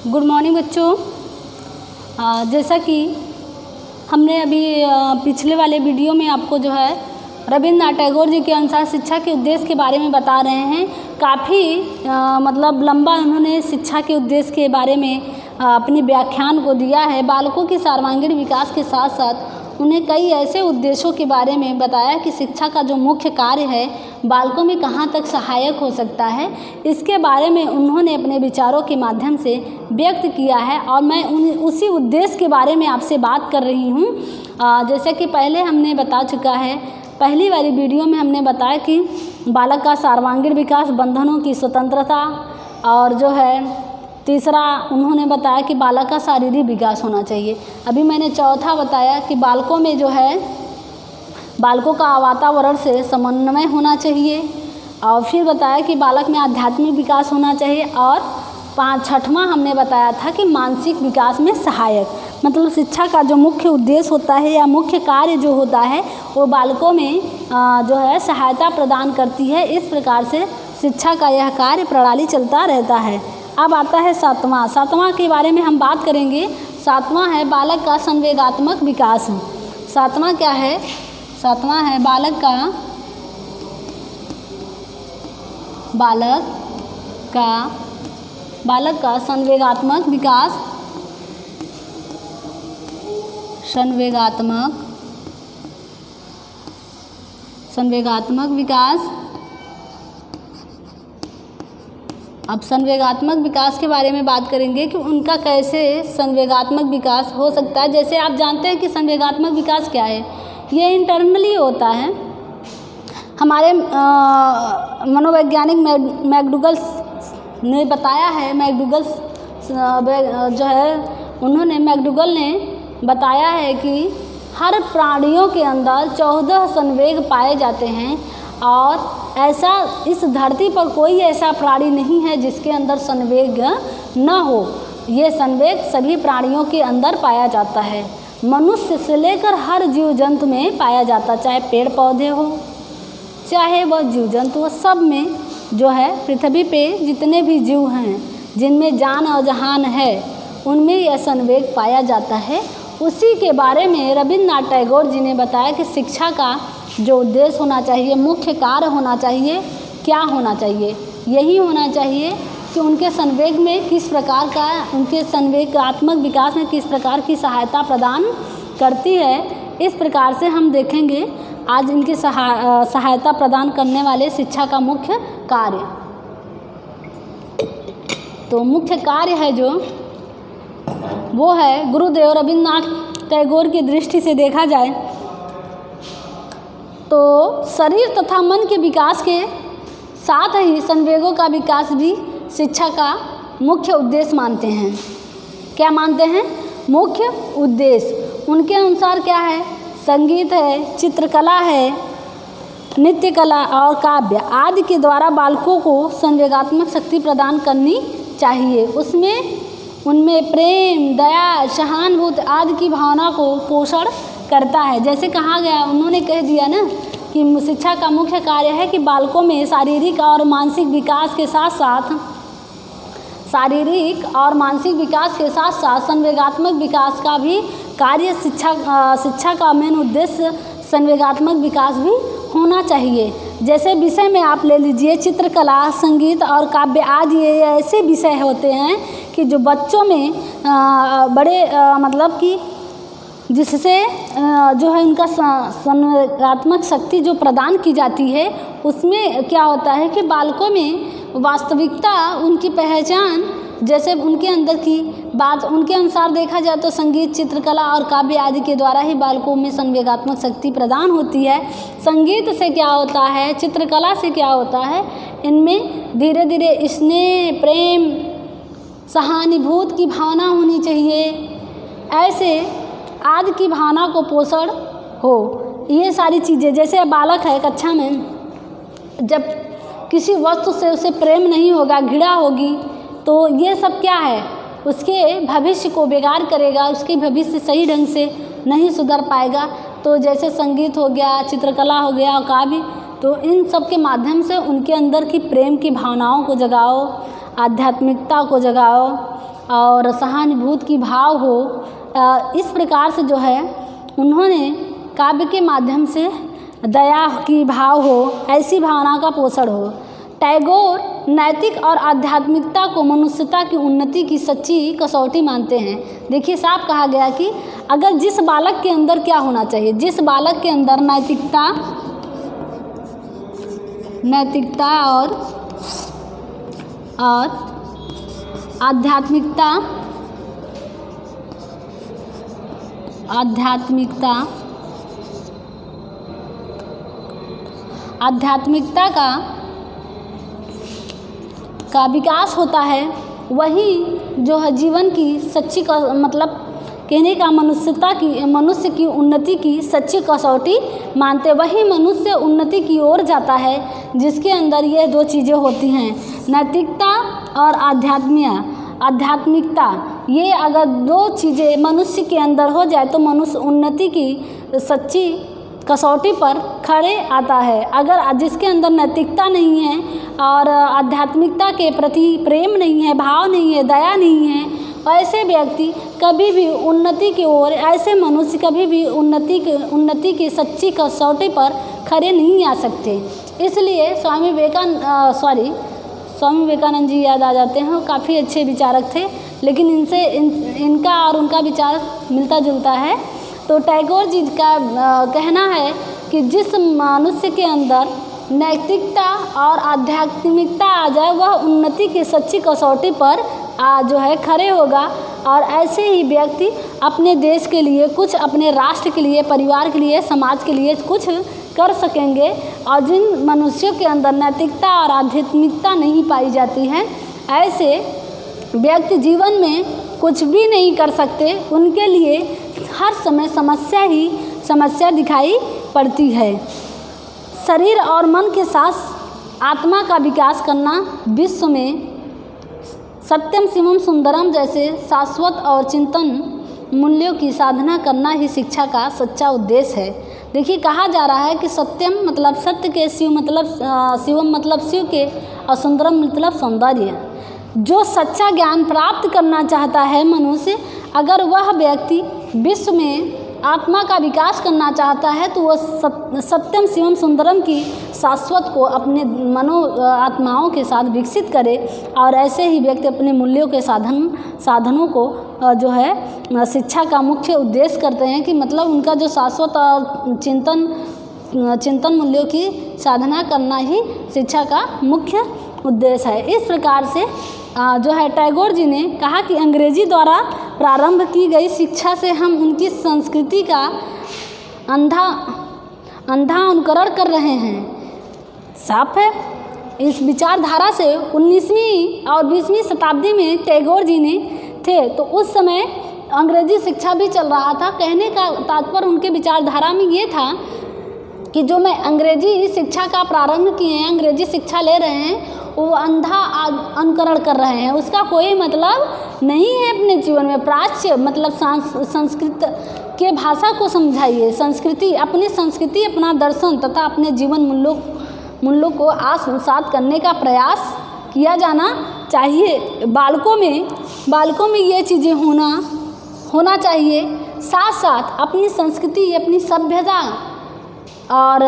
Good morning बच्चों। जैसा कि हमने अभी पिछले वाले वीडियो में आपको जो है रविंद्रनाथ टैगोर जी के अनुसार शिक्षा के उद्देश्य के बारे में बता रहे हैं। काफ़ी मतलब लंबा उन्होंने शिक्षा के उद्देश्य के बारे में अपनी व्याख्यान को दिया है। बालकों के सर्वांगीण विकास के साथ साथ उन्हें कई ऐसे उद्देश्यों के बारे में बताया कि शिक्षा का जो मुख्य कार्य है बालकों में कहाँ तक सहायक हो सकता है, इसके बारे में उन्होंने अपने विचारों के माध्यम से व्यक्त किया है। और मैं उसी उद्देश्य के बारे में आपसे बात कर रही हूँ। जैसे कि पहले हमने बता चुका है, पहली वाली वीडियो में हमने बताया कि बालक का सर्वांगीण विकास, बंधनों की स्वतंत्रता, और जो है तीसरा उन्होंने बताया कि बालक का शारीरिक विकास होना चाहिए। अभी मैंने चौथा बताया कि बालकों में जो है बालकों का वातावरण से समन्वय होना चाहिए, और फिर बताया कि बालक में आध्यात्मिक विकास होना चाहिए, और छठवां हमने बताया था कि मानसिक विकास में सहायक, मतलब शिक्षा का जो मुख्य उद्देश्य होता है या मुख्य कार्य जो होता है वो बालकों में जो है सहायता प्रदान करती है। इस प्रकार से शिक्षा का यह कार्य प्रणाली चलता रहता है। अब आता है सातवां के बारे में हम बात करेंगे। सातवां है बालक का संवेगात्मक विकास। सातवां क्या है? सातवां है बालक का संवेगात्मक विकास। संवेगात्मक विकास। अब संवेगात्मक विकास के बारे में बात करेंगे कि उनका कैसे संवेगात्मक विकास हो सकता है। जैसे आप जानते हैं कि संवेगात्मक विकास क्या है, ये इंटरनली होता है। हमारे मनोवैज्ञानिक मैकडूगल ने बताया है, मैकडूगल ने बताया है कि हर प्राणियों के अंदर 14 संवेग पाए जाते हैं, और ऐसा इस धरती पर कोई ऐसा प्राणी नहीं है जिसके अंदर संवेग न हो। ये संवेग सभी प्राणियों के अंदर पाया जाता है। मनुष्य से लेकर हर जीव जंतु में पाया जाता, चाहे पेड़ पौधे हो चाहे वह जीव जंतु हो, सब में जो है पृथ्वी पे जितने भी जीव हैं जिनमें जान और जहान है उनमें यह संवेग पाया जाता है। उसी के बारे में रविंद्रनाथ टैगोर जी ने बताया कि शिक्षा का जो उद्देश्य होना चाहिए, मुख्य कार्य होना चाहिए, क्या होना चाहिए? यही होना चाहिए कि उनके संवेग में किस प्रकार का, उनके संवेगात्मक विकास में किस प्रकार की सहायता प्रदान करती है। इस प्रकार से हम देखेंगे आज इनकी सहायता प्रदान करने वाले शिक्षा का मुख्य कार्य। तो मुख्य कार्य है जो वो है गुरुदेव रविंद्रनाथ टैगोर की दृष्टि से देखा जाए तो शरीर तथा मन के विकास के साथ ही संवेगों का विकास भी शिक्षा का मुख्य उद्देश्य मानते हैं। क्या मानते हैं? मुख्य उद्देश्य। उनके अनुसार क्या है? संगीत है, चित्रकला है, नृत्य कला और काव्य आदि के द्वारा बालकों को संवेगात्मक शक्ति प्रदान करनी चाहिए। उनमें प्रेम, दया, सहानुभूति आदि की भावना को पोषण करता है। जैसे कहा गया, उन्होंने कह दिया ना कि शिक्षा का मुख्य कार्य है कि बालकों में शारीरिक और मानसिक विकास के साथ साथ संवेगात्मक विकास का भी कार्य शिक्षा का मेन उद्देश्य संवेगात्मक विकास भी होना चाहिए। जैसे विषय में आप ले लीजिए चित्रकला, संगीत और काव्य आदि, ये ऐसे विषय होते हैं कि जो बच्चों में बड़े मतलब कि जिससे जो है उनका संवेगात्मक शक्ति जो प्रदान की जाती है, उसमें क्या होता है कि बालकों में वास्तविकता, उनकी पहचान, जैसे उनके अंदर की बात, उनके अनुसार देखा जाए तो संगीत, चित्रकला और काव्य आदि के द्वारा ही बालकों में संवेगात्मक शक्ति प्रदान होती है। संगीत से क्या होता है, चित्रकला से क्या होता है, इनमें धीरे धीरे स्नेह, प्रेम, सहानुभूति की भावना होनी चाहिए। ऐसे आदि की भावना को पोषण हो। ये सारी चीज़ें, जैसे बालक है कक्षा में, जब किसी वस्तु से उसे प्रेम नहीं होगा, घृणा होगी, तो ये सब क्या है, उसके भविष्य को बेकार करेगा, उसके भविष्य सही ढंग से नहीं सुधर पाएगा। तो जैसे संगीत हो गया, चित्रकला हो गया, काव्य, तो इन सब के माध्यम से उनके अंदर की प्रेम की भावनाओं को जगाओ, आध्यात्मिकता को जगाओ और सहानुभूति की भाव हो। इस प्रकार से जो है उन्होंने काव्य के माध्यम से दया की भाव हो, ऐसी भावना का पोषण हो। टैगोर नैतिक और आध्यात्मिकता को मनुष्यता की उन्नति की सच्ची कसौटी मानते हैं। देखिए साफ कहा गया कि अगर जिस बालक के अंदर क्या होना चाहिए, जिस बालक के अंदर नैतिकता और आध्यात्मिकता का विकास होता है, वही जो है जीवन की सच्ची का मतलब कहने का मनुष्य की उन्नति की सच्ची कसौटी मानते। वही मनुष्य उन्नति की ओर जाता है जिसके अंदर ये दो चीज़ें होती हैं, नैतिकता और आध्यात्मिकता। ये अगर दो चीज़ें मनुष्य के अंदर हो जाए तो मनुष्य उन्नति की सच्ची कसौटी पर खड़े आता है। अगर जिसके अंदर नैतिकता नहीं है और आध्यात्मिकता के प्रति प्रेम नहीं है, भाव नहीं है, दया नहीं है, ऐसे व्यक्ति कभी भी उन्नति की ओर, ऐसे मनुष्य कभी भी उन्नति की सच्ची कसौटी पर खड़े नहीं आ सकते। इसलिए स्वामी विवेकानंद जी याद आ जाते हैं। काफ़ी अच्छे विचारक थे, लेकिन इनका और उनका विचार मिलता जुलता है। तो टैगोर जी का कहना है कि जिस मनुष्य के अंदर नैतिकता और आध्यात्मिकता आ जाए वह उन्नति की सच्ची कसौटी पर जो है खड़े होगा, और ऐसे ही व्यक्ति अपने देश के लिए कुछ, अपने राष्ट्र के लिए, परिवार के लिए, समाज के लिए कुछ कर सकेंगे। और जिन मनुष्यों के अंदर नैतिकता और आध्यात्मिकता नहीं पाई जाती है, ऐसे व्यक्ति जीवन में कुछ भी नहीं कर सकते। उनके लिए हर समय समस्या दिखाई पड़ती है। शरीर और मन के साथ आत्मा का विकास करना, विश्व में सत्यम शिवम सुंदरम जैसे शाश्वत और चिंतन मूल्यों की साधना करना ही शिक्षा का सच्चा उद्देश्य है। देखिए कहा जा रहा है कि सत्यम मतलब सत्य के, शिवम मतलब शिव के, और सुंदरम मतलब सौंदर्य। जो सच्चा ज्ञान प्राप्त करना चाहता है मनुष्य, अगर वह व्यक्ति विश्व में आत्मा का विकास करना चाहता है तो वह सत्यम शिवम सुंदरम की शाश्वत को अपने आत्माओं के साथ विकसित करे। और ऐसे ही व्यक्ति अपने मूल्यों के साधनों को जो है शिक्षा का मुख्य उद्देश्य करते हैं, कि मतलब उनका जो शाश्वत और चिंतन मूल्यों की साधना करना ही शिक्षा का मुख्य उद्देश्य है। इस प्रकार से जो है टैगोर जी ने कहा कि अंग्रेजी द्वारा प्रारंभ की गई शिक्षा से हम उनकी संस्कृति का अंधा अनुकरण कर रहे हैं। साफ है। इस विचारधारा से 19वीं और 20वीं शताब्दी में टैगोर जी ने थे, तो उस समय अंग्रेजी शिक्षा भी चल रहा था। कहने का तात्पर्य उनके विचारधारा में ये था कि जो मैं अंग्रेजी शिक्षा का प्रारंभ किए हैं, अंग्रेजी शिक्षा ले रहे हैं, वो अंधा अनुकरण कर रहे हैं, उसका कोई मतलब नहीं है अपने जीवन में। प्राच्य मतलब संस्कृत के भाषा को समझाइए, अपनी संस्कृति, अपना दर्शन तथा अपने जीवन मूल्यों को आत्मसात करने का प्रयास किया जाना चाहिए। बालकों में ये चीज़ें होना चाहिए। साथ साथ अपनी संस्कृति, अपनी सभ्यता और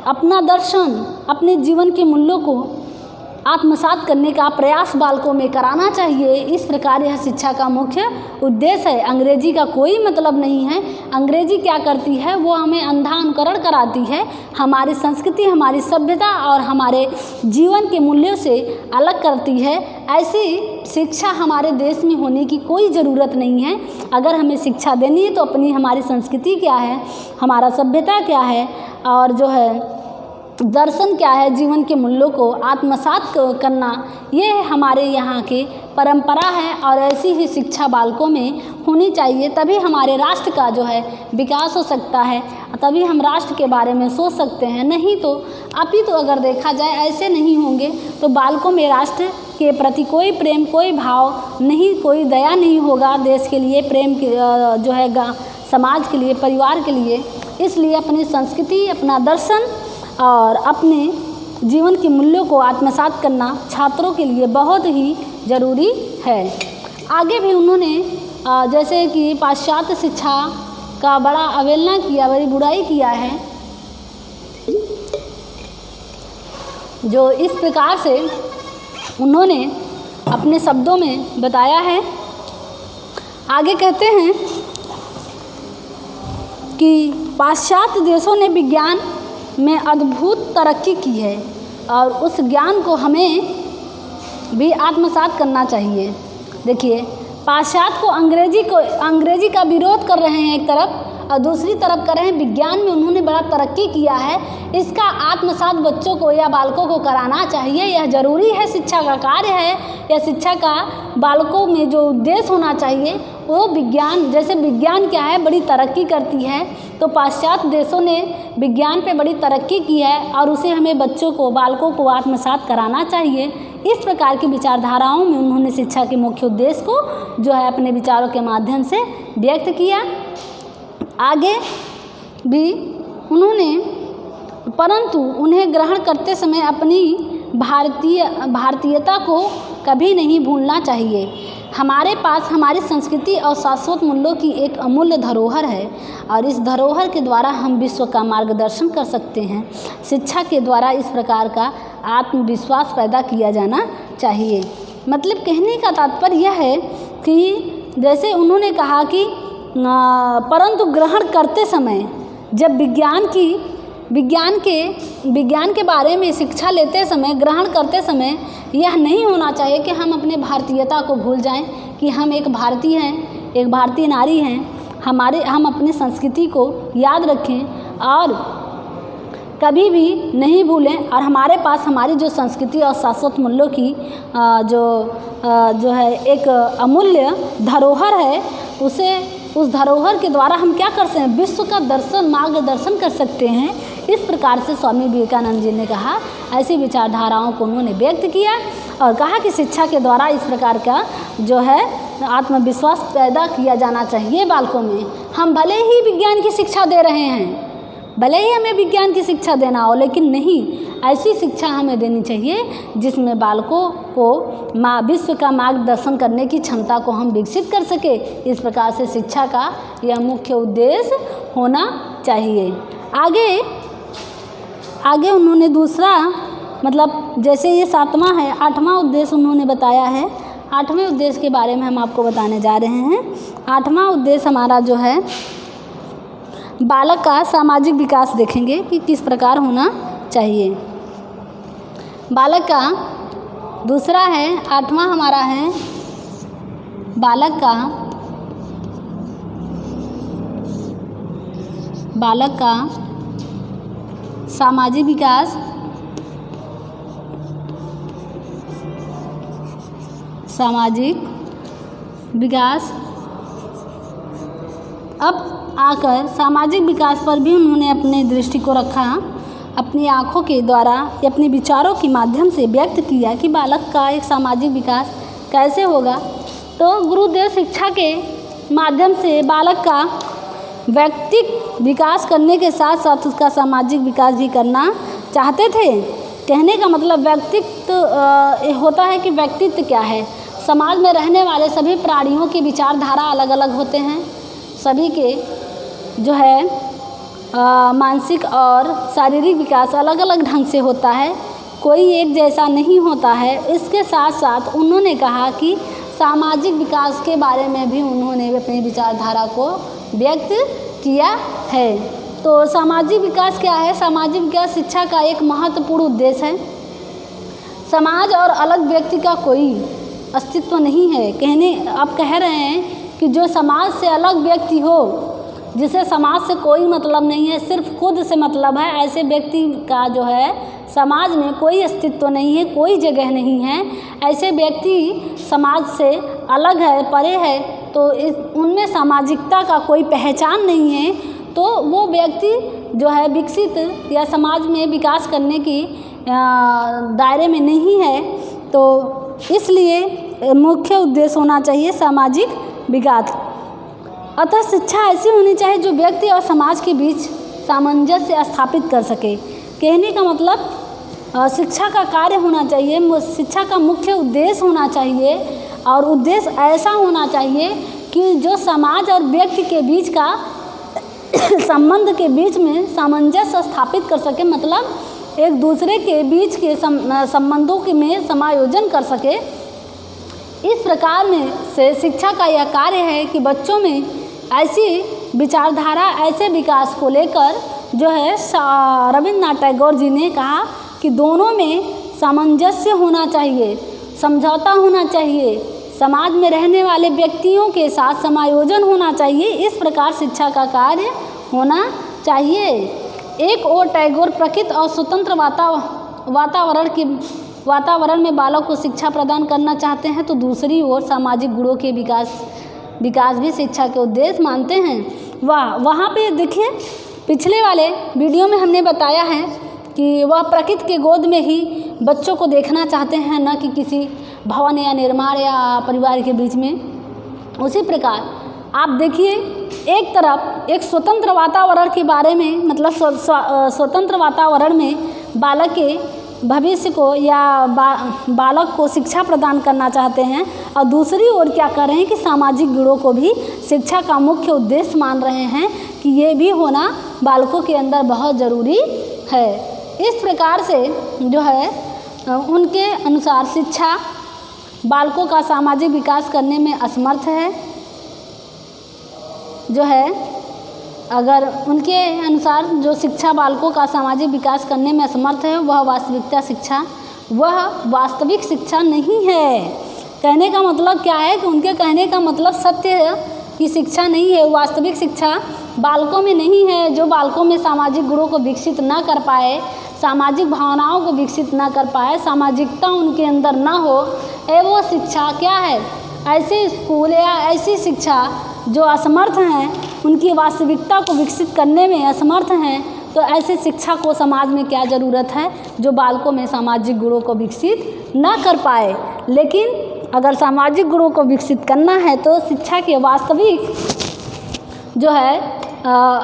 अपना दर्शन, अपने जीवन के मूल्यों को आत्मसात करने का प्रयास बालकों में कराना चाहिए। इस प्रकार यह शिक्षा का मुख्य उद्देश्य है। अंग्रेजी का कोई मतलब नहीं है। अंग्रेजी क्या करती है, वो हमें अंधा अनुकरण कराती है, हमारी संस्कृति, हमारी सभ्यता और हमारे जीवन के मूल्यों से अलग करती है। ऐसी शिक्षा हमारे देश में होने की कोई ज़रूरत नहीं है। अगर हमें शिक्षा देनी है तो हमारी संस्कृति क्या है, हमारा सभ्यता क्या है, और जो है दर्शन क्या है, जीवन के मूल्यों को आत्मसात करना, ये हमारे यहाँ की परंपरा है। और ऐसी ही शिक्षा बालकों में होनी चाहिए, तभी हमारे राष्ट्र का जो है विकास हो सकता है, तभी हम राष्ट्र के बारे में सोच सकते हैं। नहीं तो अगर देखा जाए ऐसे नहीं होंगे तो बालकों में राष्ट्र के प्रति कोई प्रेम, कोई भाव नहीं, कोई दया नहीं होगा। देश के लिए प्रेम जो है समाज के लिए, परिवार के लिए। इसलिए अपनी संस्कृति, अपना दर्शन और अपने जीवन के मूल्यों को आत्मसात करना छात्रों के लिए बहुत ही ज़रूरी है। आगे भी उन्होंने जैसे कि पाश्चात्य शिक्षा का बड़ा अवहेलना किया, बड़ी बुराई किया है, जो इस प्रकार से उन्होंने अपने शब्दों में बताया है। आगे कहते हैं कि पाश्चात्य देशों ने विज्ञान में अद्भुत तरक्की की है और उस ज्ञान को हमें भी आत्मसात करना चाहिए। देखिए, पाश्चात्य को अंग्रेजी का विरोध कर रहे हैं एक तरफ, और दूसरी तरफ कर रहे हैं विज्ञान में उन्होंने बड़ा तरक्की किया है, इसका आत्मसात बच्चों को या बालकों को कराना चाहिए। यह ज़रूरी है, शिक्षा का कार्य है। या शिक्षा का बालकों में जो उद्देश्य होना चाहिए वो विज्ञान, जैसे विज्ञान क्या है, बड़ी तरक्की करती है, तो पाश्चात्य देशों ने विज्ञान पे बड़ी तरक्की की है और उसे हमें बच्चों को, बालकों को आत्मसात कराना चाहिए। इस प्रकार की विचारधाराओं में उन्होंने शिक्षा के मुख्य उद्देश्य को जो है अपने विचारों के माध्यम से व्यक्त किया। आगे भी उन्होंने, परंतु उन्हें ग्रहण करते समय अपनी भारतीयता को कभी नहीं भूलना चाहिए। हमारे पास हमारी संस्कृति और शाश्वत मूल्यों की एक अमूल्य धरोहर है और इस धरोहर के द्वारा हम विश्व का मार्गदर्शन कर सकते हैं। शिक्षा के द्वारा इस प्रकार का आत्मविश्वास पैदा किया जाना चाहिए। मतलब कहने का तात्पर्य यह है कि जैसे उन्होंने कहा कि परंतु ग्रहण करते समय जब विज्ञान के बारे में शिक्षा लेते समय, ग्रहण करते समय यह नहीं होना चाहिए कि हम अपने भारतीयता को भूल जाएं कि हम एक भारतीय हैं, एक भारतीय नारी हैं। हम अपनी संस्कृति को याद रखें और कभी भी नहीं भूलें, और हमारे पास हमारी जो संस्कृति और शाश्वत मूल्यों की जो है एक अमूल्य धरोहर है, उस धरोहर के द्वारा हम क्या कर सकते हैं, विश्व का मार्गदर्शन कर सकते हैं। इस प्रकार से स्वामी विवेकानंद जी ने कहा, ऐसी विचारधाराओं को उन्होंने व्यक्त किया और कहा कि शिक्षा के द्वारा इस प्रकार का जो है आत्मविश्वास पैदा किया जाना चाहिए बालकों में। हम भले ही विज्ञान की शिक्षा दे रहे हैं, भले ही हमें विज्ञान की शिक्षा देना हो, लेकिन नहीं, ऐसी शिक्षा हमें देनी चाहिए जिसमें बालकों को विश्व का मार्गदर्शन करने की क्षमता को हम विकसित कर सके। इस प्रकार से शिक्षा का यह मुख्य उद्देश्य होना चाहिए। आगे उन्होंने दूसरा, मतलब जैसे ये 7वां है, 8वां उद्देश्य उन्होंने बताया है। 8वें उद्देश्य के बारे में हम आपको बताने जा रहे हैं। 8वां उद्देश्य हमारा जो है बालक का सामाजिक विकास देखेंगे कि किस प्रकार होना चाहिए। बालक का दूसरा है, 8वां हमारा है बालक का सामाजिक विकास। अब आकर सामाजिक विकास पर भी उन्होंने अपने दृष्टि को रखा, अपनी आँखों के द्वारा या अपने विचारों के माध्यम से व्यक्त किया कि बालक का एक सामाजिक विकास कैसे होगा। तो गुरुदेव शिक्षा के माध्यम से बालक का व्यक्तिक विकास करने के साथ साथ उसका सामाजिक विकास भी करना चाहते थे। कहने का मतलब व्यक्तित्व होता है कि व्यक्तित्व क्या है। समाज में रहने वाले सभी प्राणियों की विचारधारा अलग अलग होते हैं, सभी के जो है मानसिक और शारीरिक विकास अलग अलग ढंग से होता है, कोई एक जैसा नहीं होता है। इसके साथ साथ उन्होंने कहा कि सामाजिक विकास के बारे में भी उन्होंने अपनी विचारधारा को व्यक्त किया है। तो सामाजिक विकास क्या है? सामाजिक विकास शिक्षा का एक महत्वपूर्ण उद्देश्य है। समाज और अलग व्यक्ति का कोई अस्तित्व नहीं है। आप कह रहे हैं कि जो समाज से अलग व्यक्ति हो, जिसे समाज से कोई मतलब नहीं है, सिर्फ खुद से मतलब है, ऐसे व्यक्ति का जो है समाज में कोई अस्तित्व नहीं है, कोई जगह नहीं है। ऐसे व्यक्ति समाज से अलग है, परे है, तो उनमें सामाजिकता का कोई पहचान नहीं है, तो वो व्यक्ति जो है विकसित या समाज में विकास करने की दायरे में नहीं है। तो इसलिए मुख्य उद्देश्य होना चाहिए सामाजिक विकास। अतः शिक्षा ऐसी होनी चाहिए जो व्यक्ति और समाज के बीच सामंजस्य स्थापित कर सके। कहने का मतलब शिक्षा का कार्य होना चाहिए, शिक्षा का मुख्य उद्देश्य होना चाहिए, और उद्देश्य ऐसा होना चाहिए कि जो समाज और व्यक्ति के बीच का संबंध के बीच में सामंजस्य स्थापित कर सके, मतलब एक दूसरे के बीच के संबंधों के में समायोजन कर सके। इस प्रकार में से शिक्षा का यह कार्य है कि बच्चों में ऐसी विचारधारा, ऐसे विकास को लेकर जो है रविन्द्रनाथ टैगोर जी ने कहा कि दोनों में सामंजस्य होना चाहिए, समझौता होना चाहिए, समाज में रहने वाले व्यक्तियों के साथ समायोजन होना चाहिए। इस प्रकार शिक्षा का कार्य होना चाहिए। एक और टैगोर प्रकृति और स्वतंत्र वातावरण में बालक को शिक्षा प्रदान करना चाहते हैं, तो दूसरी ओर सामाजिक गुणों के विकास भी शिक्षा के उद्देश्य मानते हैं। वहाँ पे देखिए, पिछले वाले वीडियो में हमने बताया है कि वह प्रकृति के गोद में ही बच्चों को देखना चाहते हैं, न कि किसी भवन या निर्माण या परिवार के बीच में। उसी प्रकार आप देखिए, एक तरफ एक स्वतंत्र वातावरण के बारे में, मतलब स्वतंत्र वातावरण में बालक के भविष्य को या बालक को शिक्षा प्रदान करना चाहते हैं, और दूसरी ओर क्या कर रहे हैं कि सामाजिक गुणों को भी शिक्षा का मुख्य उद्देश्य मान रहे हैं कि ये भी होना बालकों के अंदर बहुत ज़रूरी है। इस प्रकार से जो है उनके अनुसार शिक्षा बालकों का सामाजिक विकास करने में असमर्थ है। जो है अगर उनके अनुसार जो शिक्षा बालकों का सामाजिक विकास करने में असमर्थ है, वह वास्तविक शिक्षा नहीं है। कहने का मतलब क्या है कि उनके कहने का मतलब सत्य है कि शिक्षा नहीं है, वास्तविक शिक्षा बालकों में नहीं है। जो बालकों में सामाजिक गुणों को विकसित ना कर पाए, सामाजिक भावनाओं को विकसित ना कर पाए, सामाजिकता उनके अंदर ना हो, वो शिक्षा क्या है? ऐसे स्कूल या ऐसी शिक्षा जो असमर्थ हैं, उनकी वास्तविकता को विकसित करने में असमर्थ हैं, तो ऐसी शिक्षा को समाज में क्या ज़रूरत है जो बालकों में सामाजिक गुणों को विकसित ना कर पाए। लेकिन अगर सामाजिक गुणों को विकसित करना है तो शिक्षा के वास्तविक जो है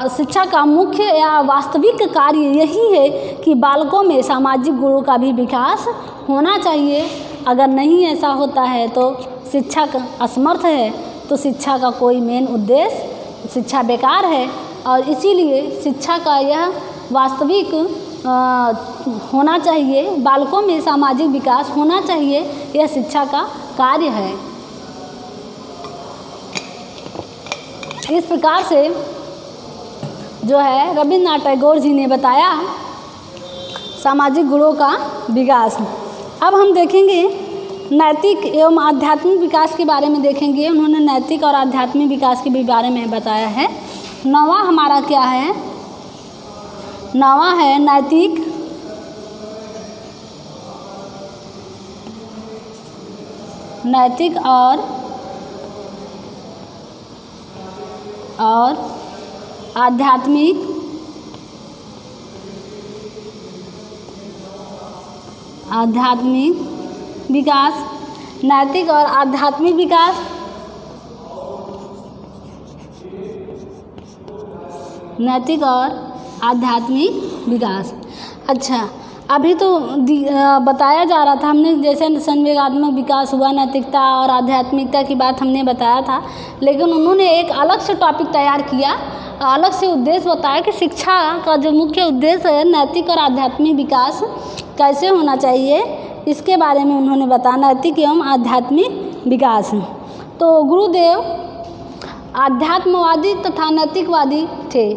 शिक्षा का मुख्य या वास्तविक कार्य यही है कि बालकों में सामाजिक गुणों का भी विकास होना चाहिए। अगर नहीं ऐसा होता है तो शिक्षा असमर्थ है, तो शिक्षा का कोई मेन उद्देश्य, शिक्षा बेकार है। और इसीलिए शिक्षा का यह वास्तविक होना चाहिए, बालकों में सामाजिक विकास होना चाहिए, यह शिक्षा का कार्य है। इस प्रकार से जो है रविन्द्रनाथ टैगोर जी ने बताया सामाजिक गुणों का विकास। अब हम देखेंगे नैतिक एवं आध्यात्मिक विकास के बारे में देखेंगे। उन्होंने नैतिक और आध्यात्मिक विकास के भी बारे में बताया है। नौवां हमारा क्या है? नौवां है नैतिक और आध्यात्मिक विकास। नैतिक और आध्यात्मिक विकास, नैतिक और आध्यात्मिक विकास। अच्छा, अभी तो बताया जा रहा था हमने, जैसे संवेगात्मक विकास हुआ, नैतिकता और आध्यात्मिकता की बात हमने बताया था, लेकिन उन्होंने एक अलग से टॉपिक तैयार किया, अलग से उद्देश्य बताया कि शिक्षा का जो मुख्य उद्देश्य है नैतिक और आध्यात्मिक विकास कैसे होना चाहिए, इसके बारे में उन्होंने बताया, नैतिक एवं आध्यात्मिक विकास। तो गुरुदेव आध्यात्मवादी तथा नैतिकवादी थे।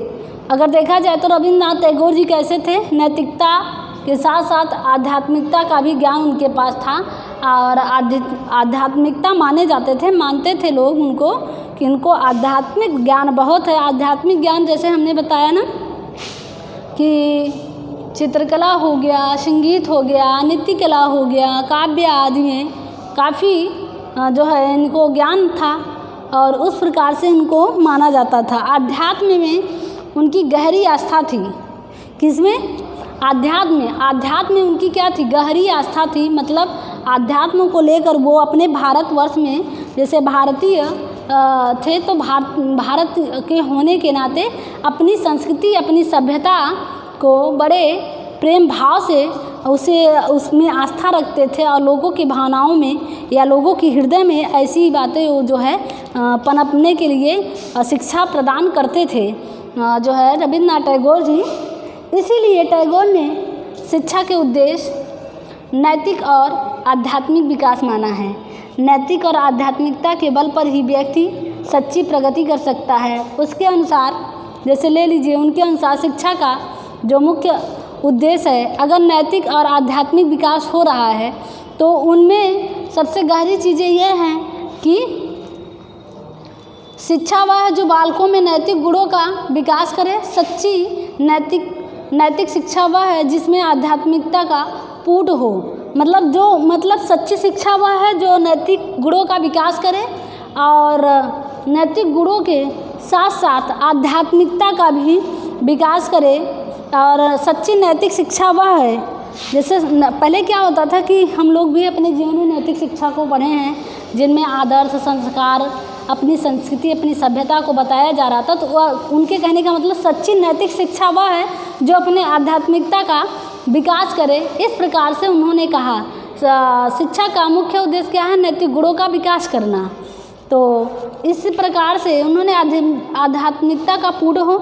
अगर देखा जाए तो रविन्द्रनाथ टैगोर जी कैसे थे? नैतिकता के साथ साथ आध्यात्मिकता का भी ज्ञान उनके पास था, और आध्यात्मिकता मानते थे लोग उनको कि इनको आध्यात्मिक ज्ञान बहुत है। आध्यात्मिक ज्ञान जैसे हमने बताया ना कि चित्रकला हो गया, संगीत हो गया, नृत्य कला हो गया, काव्य आदि में काफ़ी जो है इनको ज्ञान था, और उस प्रकार से इनको माना जाता था। आध्यात्म में उनकी गहरी आस्था थी। किसमें? आध्यात्म में उनकी क्या थी? गहरी आस्था थी। मतलब आध्यात्म को लेकर वो अपने भारतवर्ष में, जैसे भारतीय थे तो भारत के होने के नाते अपनी संस्कृति, अपनी सभ्यता को बड़े प्रेम भाव से उसमें आस्था रखते थे और लोगों की भावनाओं में या लोगों की हृदय में ऐसी बातें वो जो है पनपने के लिए शिक्षा प्रदान करते थे जो है रविन्द्रनाथ टैगोर जी। इसीलिए टैगोर ने शिक्षा के उद्देश्य नैतिक और आध्यात्मिक विकास माना है। नैतिक और आध्यात्मिकता के बल पर ही व्यक्ति सच्ची प्रगति कर सकता है। उसके अनुसार जैसे ले लीजिए, उनके अनुसार शिक्षा का जो मुख्य उद्देश्य है, अगर नैतिक और आध्यात्मिक विकास हो रहा है तो उनमें सबसे गहरी चीज़ें ये हैं कि शिक्षा वह है जो बालकों में नैतिक गुणों का विकास करे। सच्ची नैतिक शिक्षा वह है जिसमें आध्यात्मिकता का पूट हो। मतलब सच्ची शिक्षा वह है जो नैतिक गुणों का विकास करे और नैतिक गुणों के साथ साथ आध्यात्मिकता का भी विकास करे। और सच्ची नैतिक शिक्षा वह है, जैसे पहले क्या होता था कि हम लोग भी अपने जीवन में नैतिक शिक्षा को पढ़े हैं, जिनमें आदर्श, संस्कार, अपनी संस्कृति, अपनी सभ्यता को बताया जा रहा था। तो वह उनके कहने का मतलब सच्ची नैतिक शिक्षा वह है जो अपने आध्यात्मिकता का विकास करे। इस प्रकार से उन्होंने कहा शिक्षा का मुख्य उद्देश्य क्या है? नैतिक गुणों का विकास करना। तो इस प्रकार से उन्होंने आध्यात्मिकता का पूर्ण हो।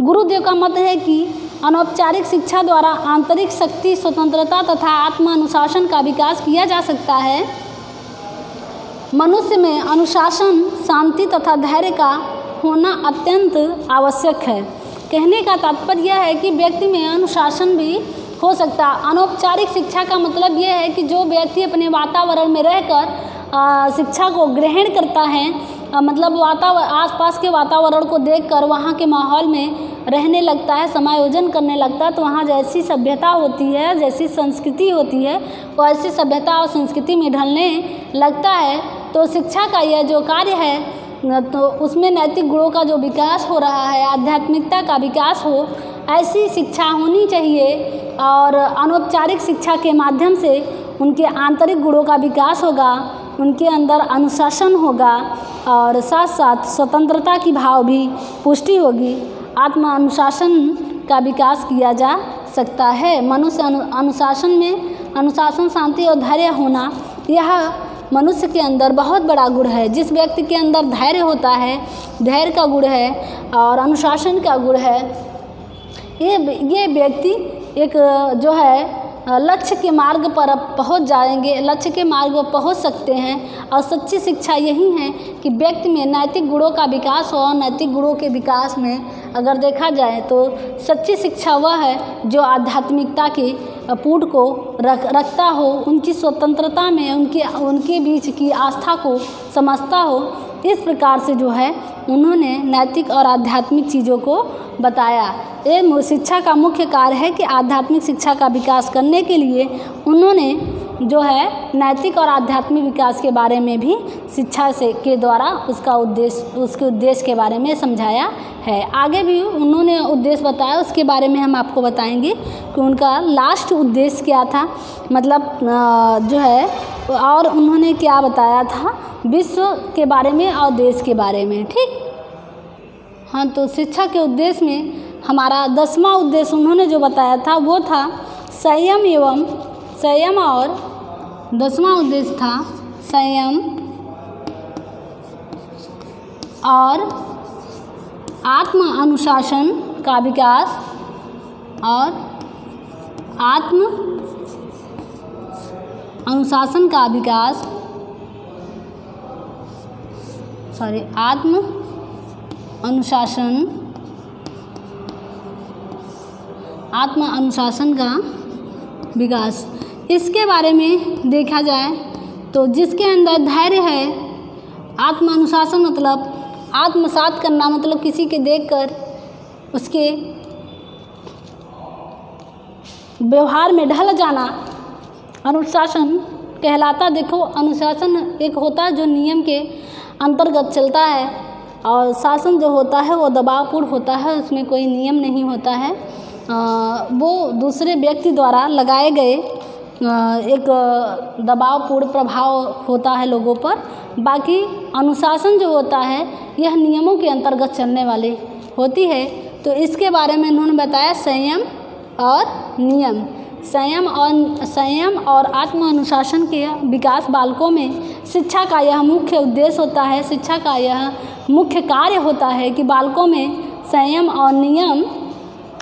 गुरुदेव का मत है कि अनौपचारिक शिक्षा द्वारा आंतरिक शक्ति, स्वतंत्रता तथा आत्म अनुशासन का विकास किया जा सकता है। मनुष्य में अनुशासन, शांति तथा धैर्य का होना अत्यंत आवश्यक है। कहने का तात्पर्य यह है कि व्यक्ति में अनुशासन भी हो सकता है। अनौपचारिक शिक्षा का मतलब यह है कि जो व्यक्ति अपने वातावरण में रहकर शिक्षा को ग्रहण करता है, मतलब आसपास के वातावरण को देखकर वहाँ के माहौल में रहने लगता है, समायोजन करने लगता है, तो वहाँ जैसी सभ्यता होती है, जैसी संस्कृति होती है, वो ऐसी सभ्यता और संस्कृति में ढलने लगता है। तो शिक्षा का यह जो कार्य है तो उसमें नैतिक गुणों का जो विकास हो रहा है, आध्यात्मिकता का विकास हो, ऐसी शिक्षा होनी चाहिए। और अनौपचारिक शिक्षा के माध्यम से उनके आंतरिक गुणों का विकास होगा, उनके अंदर अनुशासन होगा और साथ साथ स्वतंत्रता की भाव भी पुष्टि होगी। आत्म अनुशासन का विकास किया जा सकता है। मनुष्य अनुशासन, शांति और धैर्य होना, यह मनुष्य के अंदर बहुत बड़ा गुण है। जिस व्यक्ति के अंदर धैर्य होता है, धैर्य का गुण है और अनुशासन का गुण है, ये व्यक्ति एक जो है लक्ष्य के मार्ग पर पहुंच जाएंगे, लक्ष्य के मार्ग पर पहुंच सकते हैं। और सच्ची शिक्षा यही है कि व्यक्ति में नैतिक गुणों का विकास हो। और नैतिक गुणों के विकास में अगर देखा जाए तो सच्ची शिक्षा वह है जो आध्यात्मिकता के पूर्ण को रखता हो, उनकी स्वतंत्रता में उनके बीच की आस्था को समझता हो। इस प्रकार से जो है उन्होंने नैतिक और आध्यात्मिक चीज़ों को बताया। ये शिक्षा का मुख्य कार्य है कि आध्यात्मिक शिक्षा का विकास करने के लिए उन्होंने जो है नैतिक और आध्यात्मिक विकास के बारे में भी शिक्षा के द्वारा उसके उद्देश्य के बारे में समझाया है। आगे भी उन्होंने उद्देश्य बताया, उसके बारे में हम आपको बताएंगे कि उनका लास्ट उद्देश्य क्या था, मतलब जो है, और उन्होंने क्या बताया था विश्व के बारे में और देश के बारे में। ठीक, हाँ, तो शिक्षा के उद्देश्य में हमारा 10वां उद्देश्य उन्होंने जो बताया था वो था संयम और 10वां उद्देश्य था संयम और आत्म अनुशासन का विकास और आत्म अनुशासन का विकास आत्म अनुशासन का विकास। इसके बारे में देखा जाए तो जिसके अंदर धैर्य है, आत्म अनुशासन मतलब आत्मसात करना, मतलब किसी के देखकर उसके व्यवहार में ढल जाना, अनुशासन कहलाता। देखो, अनुशासन एक होता है जो नियम के अंतर्गत चलता है और शासन जो होता है वो दबावपूर्ण होता है, उसमें कोई नियम नहीं होता है, वो दूसरे व्यक्ति द्वारा लगाए गए एक दबावपूर्ण प्रभाव होता है लोगों पर। बाकी अनुशासन जो होता है यह नियमों के अंतर्गत चलने वाली होती है। तो इसके बारे में उन्होंने बताया संयम और नियम। संयम और आत्म अनुशासन के विकास बालकों में शिक्षा का यह मुख्य उद्देश्य होता है। शिक्षा का यह मुख्य कार्य होता है कि बालकों में संयम और नियम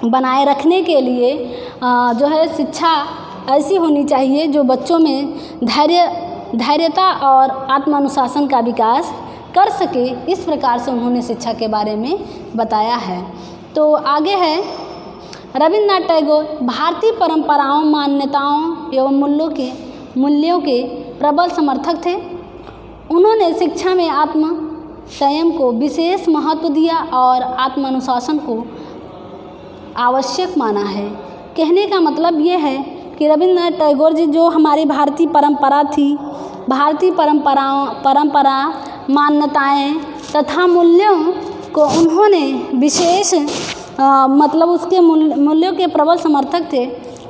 बनाए रखने के लिए जो है शिक्षा ऐसी होनी चाहिए जो बच्चों में धैर्यता और आत्म अनुशासन का विकास कर सके। इस प्रकार से उन्होंने शिक्षा के बारे में बताया है। तो आगे है, रविन्द्रनाथ टैगोर भारतीय परंपराओं, मान्यताओं एवं मूल्यों के प्रबल समर्थक थे। उन्होंने शिक्षा में आत्म संयम को विशेष महत्व दिया और आत्म अनुशासन को आवश्यक माना है। कहने का मतलब ये है कि रविन्द्रनाथ टैगोर जी जो हमारी भारतीय परंपरा थी, भारतीय परंपरा मान्यताएं तथा मूल्यों को उन्होंने विशेष मतलब उसके मूल्यों के प्रबल समर्थक थे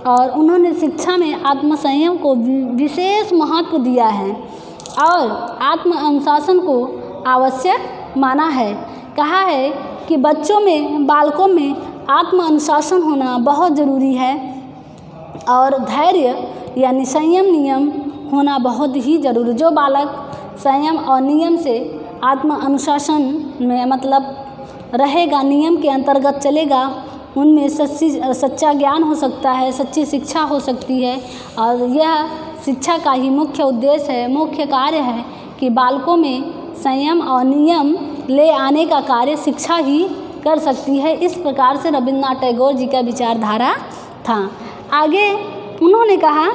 और उन्होंने शिक्षा में आत्म संयम को विशेष महत्व दिया है और आत्म अनुशासन को आवश्यक माना है। कहा है कि बच्चों में, बालकों में आत्म अनुशासन होना बहुत ज़रूरी है और धैर्य यानी संयम नियम होना बहुत ही ज़रूरी। जो बालक संयम और नियम से आत्म अनुशासन में मतलब रहेगा, नियम के अंतर्गत चलेगा, उनमें सच्चा ज्ञान हो सकता है, सच्ची शिक्षा हो सकती है और यह शिक्षा का ही मुख्य उद्देश्य है, मुख्य कार्य है कि बालकों में संयम और नियम ले आने का कार्य शिक्षा ही कर सकती है। इस प्रकार से रविन्द्रनाथ टैगोर जी का विचारधारा था। आगे उन्होंने कहा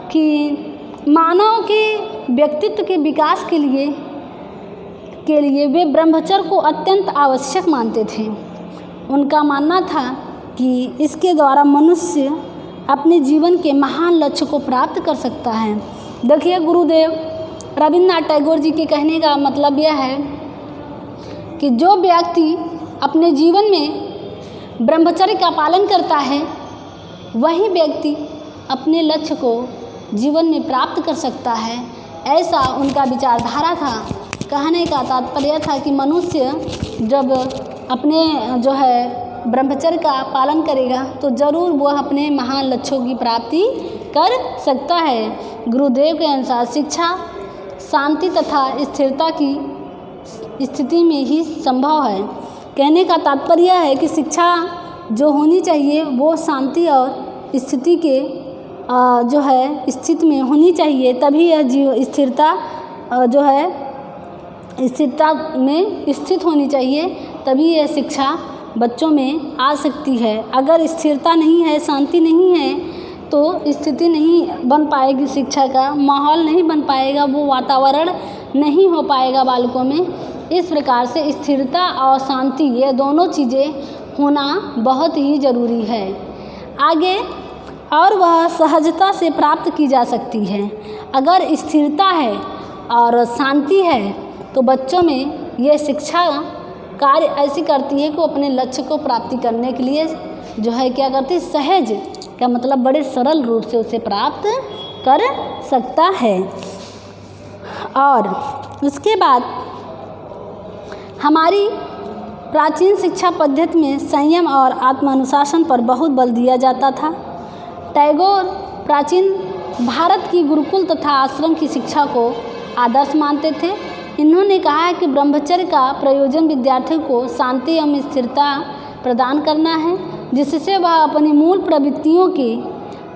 कि मानव के व्यक्तित्व के विकास के लिए वे ब्रह्मचर्य को अत्यंत आवश्यक मानते थे। उनका मानना था कि इसके द्वारा मनुष्य अपने जीवन के महान लक्ष्य को प्राप्त कर सकता है। देखिए, गुरुदेव रविन्द्रनाथ टैगोर जी के कहने का मतलब यह है कि जो व्यक्ति अपने जीवन में ब्रह्मचर्य का पालन करता है वही व्यक्ति अपने लक्ष्य को जीवन में प्राप्त कर सकता है। ऐसा उनका विचारधारा था। कहने का तात्पर्य था कि मनुष्य जब अपने जो है ब्रह्मचर्य का पालन करेगा तो ज़रूर वह अपने महान लक्ष्यों की प्राप्ति कर सकता है। गुरुदेव के अनुसार शिक्षा शांति तथा स्थिरता की स्थिति में ही संभव है। कहने का तात्पर्य है कि शिक्षा जो होनी चाहिए वो शांति और स्थिति के जो है स्थिति में होनी चाहिए, तभी यह स्थिरता जो है स्थिरता में स्थित होनी चाहिए, तभी यह शिक्षा बच्चों में आ सकती है। अगर स्थिरता नहीं है, शांति नहीं है तो स्थिति नहीं बन पाएगी, शिक्षा का माहौल नहीं बन पाएगा, वो वातावरण नहीं हो पाएगा बालकों में। इस प्रकार से स्थिरता और शांति ये दोनों चीज़ें होना बहुत ही ज़रूरी है। आगे, और वह सहजता से प्राप्त की जा सकती है। अगर स्थिरता है और शांति है तो बच्चों में यह शिक्षा कार्य ऐसी करती है कि वो अपने लक्ष्य को प्राप्ति करने के लिए जो है क्या करती है, सहज का मतलब बड़े सरल रूप से उसे प्राप्त कर सकता है। और उसके बाद हमारी प्राचीन शिक्षा पद्धति में संयम और आत्मानुशासन पर बहुत बल दिया जाता था। टैगोर प्राचीन भारत की गुरुकुल तथा आश्रम की शिक्षा को आदर्श मानते थे। इन्होंने कहा है कि ब्रह्मचर्य का प्रयोजन विद्यार्थियों को शांति एवं स्थिरता प्रदान करना है, जिससे वह अपनी मूल प्रवृत्तियों की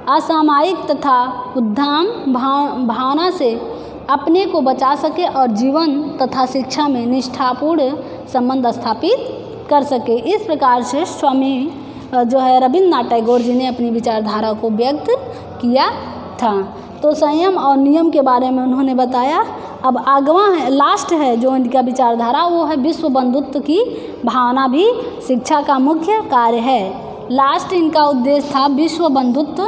असामयिक तथा उद्दाम भावना से अपने को बचा सके और जीवन तथा शिक्षा में निष्ठापूर्ण संबंध स्थापित कर सके। इस प्रकार से स्वामी जो है रविन्द्रनाथ टैगोर जी ने अपनी विचारधारा को व्यक्त किया था। तो संयम और नियम के बारे में उन्होंने बताया। अब आगवा है, लास्ट है जो इनका विचारधारा, वो है विश्व बंधुत्व की भावना भी शिक्षा का मुख्य कार्य है। लास्ट इनका उद्देश्य था विश्व बंधुत्व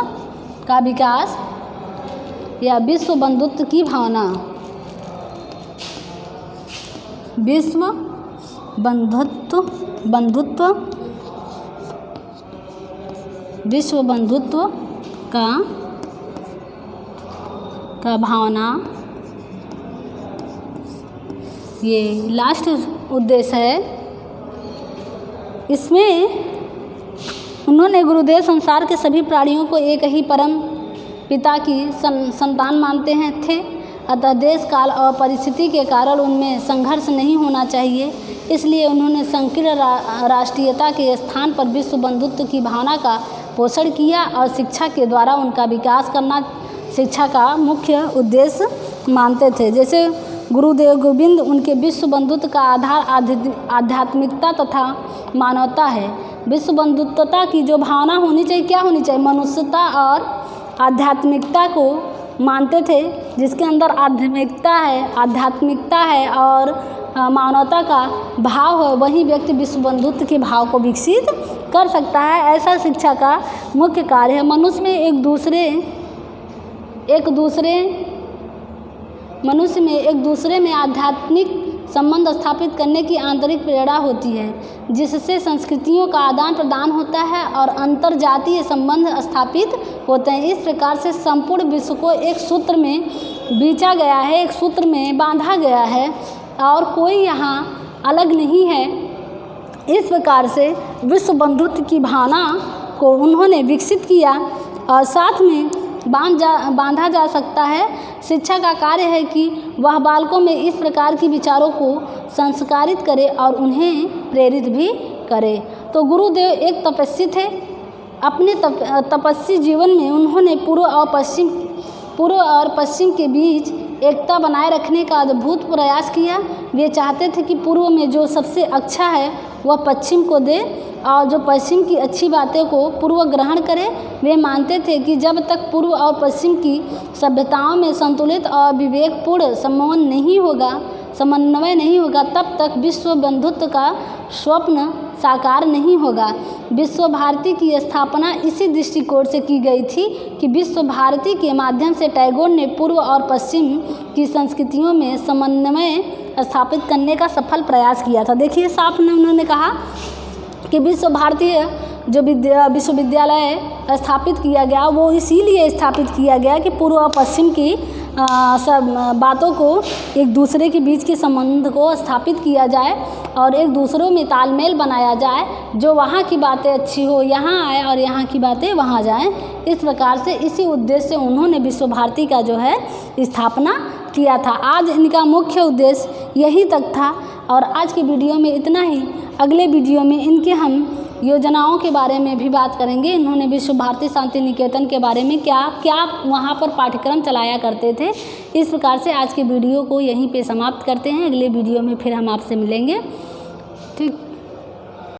का विकास या विश्व बंधुत्व की भावना, विश्व बंधुत्व का भावना, ये लास्ट उद्देश्य है। इसमें उन्होंने गुरुदेव संसार के सभी प्राणियों को एक ही परम पिता की संतान मानते थे, अतः देश काल और परिस्थिति के कारण उनमें संघर्ष नहीं होना चाहिए। इसलिए उन्होंने संकीर्ण राष्ट्रीयता के स्थान पर विश्व बंधुत्व की भावना का पोषण किया और शिक्षा के द्वारा उनका विकास करना शिक्षा का मुख्य उद्देश्य मानते थे। जैसे गुरुदेव गोविंद, उनके विश्व बंधुत्व का आधार आध्यात्मिकता तथा मानवता है। विश्व बंधुत्वता की जो भावना होनी चाहिए, क्या होनी चाहिए? मनुष्यता और आध्यात्मिकता को मानते थे, जिसके अंदर आध्यात्मिकता है और मानवता का भाव है, वही व्यक्ति विश्व बंधुत्व के भाव को विकसित कर सकता है। ऐसा शिक्षा का मुख्य कार्य है। मनुष्य में एक दूसरे में आध्यात्मिक संबंध स्थापित करने की आंतरिक प्रेरणा होती है, जिससे संस्कृतियों का आदान प्रदान होता है और अंतरजातीय संबंध स्थापित होते हैं। इस प्रकार से संपूर्ण विश्व को एक सूत्र में बीचा गया है, एक सूत्र में बांधा गया है और कोई यहाँ अलग नहीं है। इस प्रकार से विश्व बंधुत्व की भावना को उन्होंने विकसित किया और साथ में बांधा जा सकता है। शिक्षा का कार्य है कि वह बालकों में इस प्रकार की विचारों को संस्कारित करे और उन्हें प्रेरित भी करे। तो गुरुदेव एक तपस्वी थे। अपने तपस्वी जीवन में उन्होंने पूर्व और पश्चिम के बीच एकता बनाए रखने का अद्भुत प्रयास किया। वे चाहते थे कि पूर्व में जो सबसे अच्छा है वह पश्चिम को दे और जो पश्चिम की अच्छी बातें को पूर्व ग्रहण करे। वे मानते थे कि जब तक पूर्व और पश्चिम की सभ्यताओं में संतुलित और विवेकपूर्ण समन्वय नहीं होगा, तब तक विश्व बंधुत्व का स्वप्न साकार नहीं होगा। विश्व भारती की स्थापना इसी दृष्टिकोण से की गई थी कि विश्व भारती के माध्यम से टैगोर ने पूर्व और पश्चिम की संस्कृतियों में समन्वय स्थापित करने का सफल प्रयास किया था। देखिए, साफ में उन्होंने कहा कि विश्व भारतीय जो विश्वविद्यालय स्थापित किया गया वो इसीलिए स्थापित किया गया कि पूर्व और पश्चिम की सब बातों को एक दूसरे के बीच के संबंध को स्थापित किया जाए और एक दूसरों में तालमेल बनाया जाए। जो वहाँ की बातें अच्छी हो यहाँ आए और यहाँ की बातें वहाँ जाएं। इस प्रकार से इसी उद्देश्य से उन्होंने विश्व भारती का जो है स्थापना किया था। आज इनका मुख्य उद्देश्य यही तक था और आज की वीडियो में इतना ही। अगले वीडियो में इनके हम योजनाओं के बारे में भी बात करेंगे। इन्होंने विश्व भारती शांति निकेतन के बारे में क्या वहाँ पर पाठ्यक्रम चलाया करते थे। इस प्रकार से आज के वीडियो को यहीं पे समाप्त करते हैं। अगले वीडियो में फिर हम आपसे मिलेंगे। ठीक।